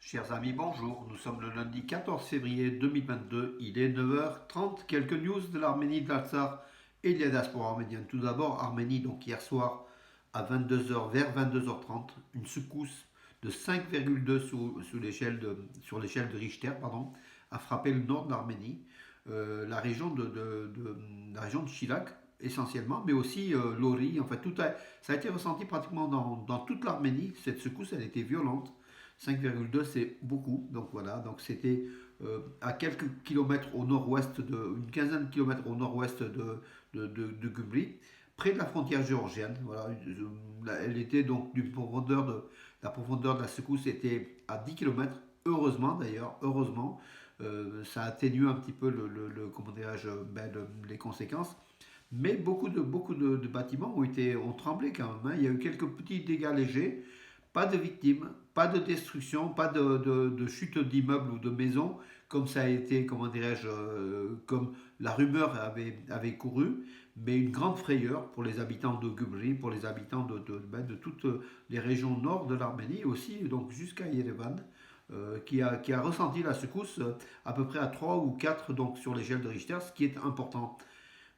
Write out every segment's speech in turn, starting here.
Chers amis, bonjour. Nous sommes le lundi 14 février 2022. Il est 9h30. Quelques news de l'Arménie, de l'Artsakh et de la diaspora arménienne. Tout d'abord, Arménie, donc hier soir à 22h, vers 22h30, une secousse de 5,2 sur l'échelle de Richter, pardon, a frappé le nord de l'Arménie, la région de Chilak essentiellement, mais aussi Lori. En fait, ça a été ressenti pratiquement dans toute l'Arménie. Cette secousse, elle était violente. 5,2 c'est beaucoup, donc voilà, donc c'était à quelques kilomètres au nord-ouest, une quinzaine de kilomètres au nord-ouest de Gumri, près de la frontière géorgienne. Voilà, elle était donc la profondeur de la secousse était à 10 kilomètres, heureusement d'ailleurs, heureusement, ça atténue un petit peu comment les conséquences. Mais beaucoup de bâtiments ont tremblé quand même, hein. Il y a eu quelques petits dégâts légers, pas de victimes, pas de destruction, pas de chute d'immeubles ou de maisons, comme ça a été, comment dirais-je, comme la rumeur avait couru, mais une grande frayeur pour les habitants de Gumri, pour les habitants de toutes les régions nord de l'Arménie, aussi donc jusqu'à Yerevan, qui a ressenti la secousse à peu près à 3 ou 4 donc, sur l'échelle de Richter, ce qui est important.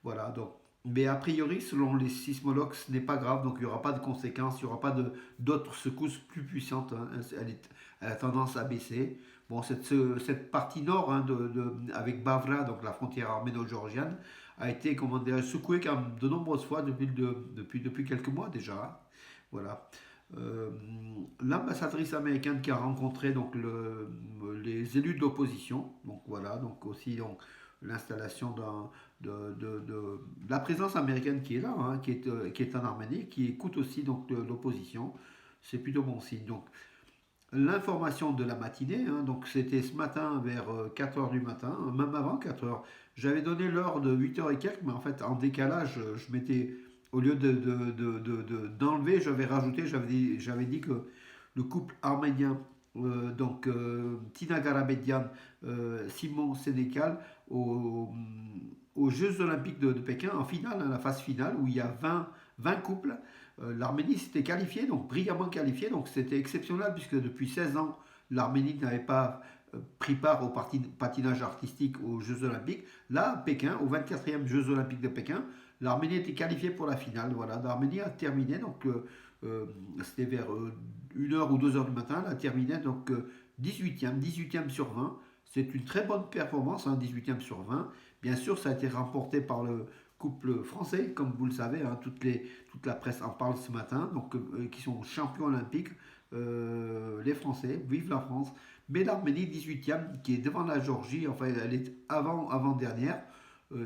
Voilà, donc. Mais a priori, selon les sismologues, ce n'est pas grave, donc il n'y aura pas de conséquences, il n'y aura pas d'autres secousses plus puissantes, hein. Elle a tendance à baisser. Bon, cette partie nord, hein, avec Bavra, donc la frontière arméno-géorgienne, a été, comment dire, secouée quand même de nombreuses fois depuis quelques mois déjà, hein. Voilà. Euh, L'ambassadrice américaine qui a rencontré donc les élus de l'opposition, donc voilà, donc aussi donc, l'installation de la présence américaine qui est là, hein, qui est en Arménie, qui écoute aussi donc l'opposition, c'est plutôt bon signe. Donc l'information de la matinée, hein, donc c'était ce matin vers 4 heures du matin, même avant 4 heures. J'avais donné l'heure de 8 heures et quelques, mais en fait en décalage, je m'étais, au lieu d'enlever, j'avais rajouté, j'avais dit que le couple arménien, Tina Garabedian, Simon Sénécal, aux Jeux Olympiques de Pékin, en finale, hein, la phase finale, où il y a 20 couples. L'Arménie s'était qualifiée, donc brillamment qualifiée, donc c'était exceptionnel puisque depuis 16 ans, l'Arménie n'avait pas pris part au patinage artistique aux Jeux Olympiques. Là, à Pékin, au 24e Jeux Olympiques de Pékin, l'Arménie était qualifiée pour la finale. Voilà, l'Arménie a terminé, donc c'était vers 1 heure ou 2 heures du matin, elle a terminé donc 18e sur 20. C'est une très bonne performance, hein, 18e sur 20. Bien sûr, ça a été remporté par le couple français, comme vous le savez, hein, toute la presse en parle ce matin, donc qui sont champions olympiques, les Français, vive la France. Mais l'Arménie, 18e, qui est devant la Géorgie, enfin elle est avant-dernière.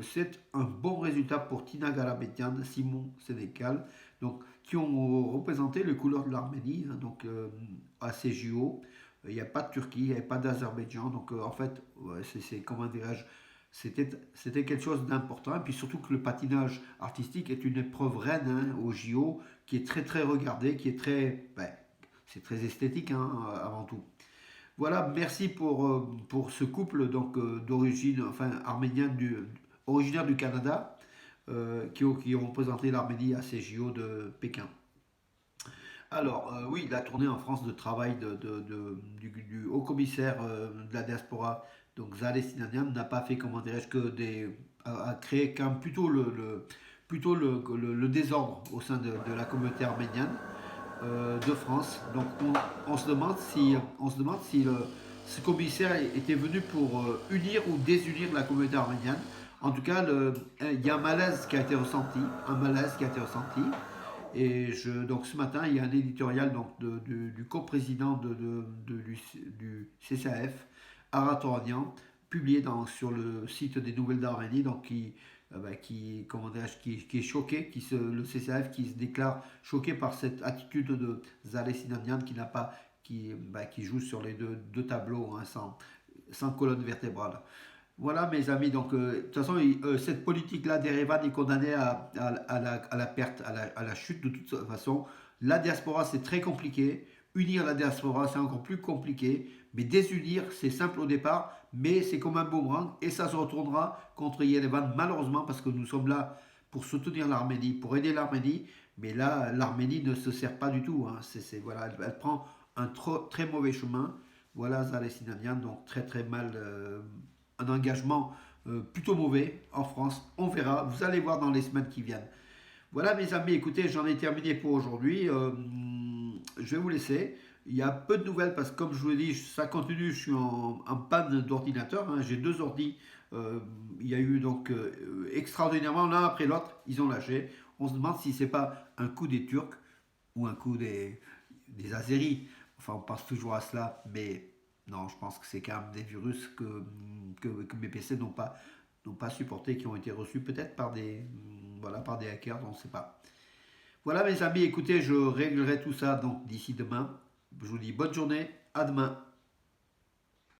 C'est un bon résultat pour Tina Garabetian, Simon Sénécal, donc, qui ont représenté les couleurs de l'Arménie, hein, donc à ces JO. Il n'y a pas de Turquie, il n'y a pas d'Azerbaïdjan, donc en fait, ouais, comment dirais-je, c'était quelque chose d'important. Et puis surtout que le patinage artistique est une épreuve reine, hein, au JO, qui est très très regardée, qui est c'est très esthétique, hein, avant tout. Voilà, merci pour ce couple donc d'origine, enfin arménienne, originaire du Canada, qui ont représenté l'Arménie à ces JO de Pékin. Alors, oui, la tournée en France de travail du haut-commissaire de la diaspora, donc Zaleh Sinanian, n'a pas fait, comment dirais-je, a créé quand même plutôt le désordre au sein de la communauté arménienne de France. Donc, on se demande si ce commissaire était venu pour unir ou désunir la communauté arménienne. En tout cas, il y a un malaise qui a été ressenti. Donc ce matin, il y a un éditorial donc, du coprésident du CCAF, Aratoranian, publié sur le site des Nouvelles d'Arménie, donc comment qui est choqué, le CCAF qui se déclare choqué par cette attitude de Zaleh Sinanian qui joue sur les deux tableaux, hein, sans colonne vertébrale. Voilà mes amis, donc de toute façon cette politique-là d'Erevan est condamnée à la perte, à la chute de toute façon. La diaspora c'est très compliqué, unir la diaspora c'est encore plus compliqué, mais désunir c'est simple au départ, mais c'est comme un boomerang et ça se retournera contre Yerevan malheureusement parce que nous sommes là pour soutenir l'Arménie, pour aider l'Arménie, mais là l'Arménie ne se sert pas du tout, hein. Voilà, elle prend un très mauvais chemin. Voilà Zare Sinanian, donc très très mal, un engagement plutôt mauvais en France. On verra, vous allez voir dans les semaines qui viennent. Voilà mes amis, écoutez, j'en ai terminé pour aujourd'hui. Je vais vous laisser. Il y a peu de nouvelles parce que comme je vous l'ai dit, ça continue, je suis en panne d'ordinateur. Hein. J'ai deux ordis. Euh, il y a eu donc extraordinairement l'un après l'autre, ils ont lâché. On se demande si c'est pas un coup des Turcs ou un coup des Azéris. Enfin, on pense toujours à cela, mais non, je pense que c'est quand même des virus que mes PC n'ont pas supporté, qui ont été reçus peut-être par voilà, par des hackers, on ne sait pas. Voilà mes amis, écoutez, je réglerai tout ça donc d'ici demain. Je vous dis bonne journée, à demain.